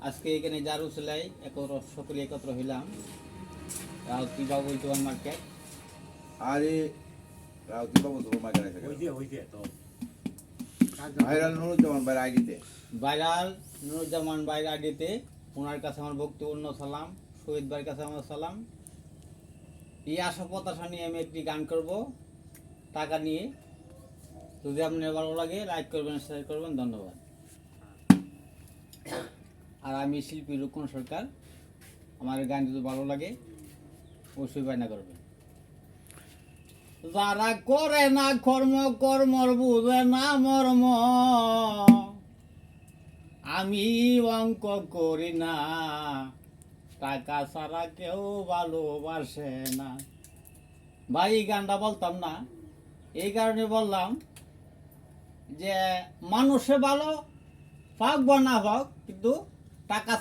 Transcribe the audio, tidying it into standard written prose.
আজকে এখানে জারু সেলাই সকলে একত্র হইলাম রাউতি বাবু জোয়ান মার্কেট। আরে রাউতি বাবু তো মার্কেট আছে হইছে তো ভাইরাল নুরুজ্জামান ভাইয়ের আইডিতে ভাইরাল নুরুজ্জামান ভাইয়ের আইডিতে ওনার কাছে আমার ভক্তিপূর্ণ সালাম, শহীদ ভাইয়ের কাছে আমার সালাম। এই আশা প্রত্যাশা নিয়ে আমি একটি গান করব টাকা নিয়ে। যদি আপনার ভালো লাগে লাইক করবেন, শেয়ার করবেন, ধন্যবাদ। আর আমি শিল্পী রুকন সরকার, আমার গান যদি ভালো লাগে অবশ্যই বায়না করবেন। যারা করে না কর্ম, কর্মর বুঝে না মর্ম, আমি অঙ্ক করি না, টাকা ছাড়া কেউ ভালোবাসে না। ভাই এই গানটা বলতাম না, এই কারণে বললাম যে মানুষে ভালো পাক বা না পাক, কিন্তু টাকা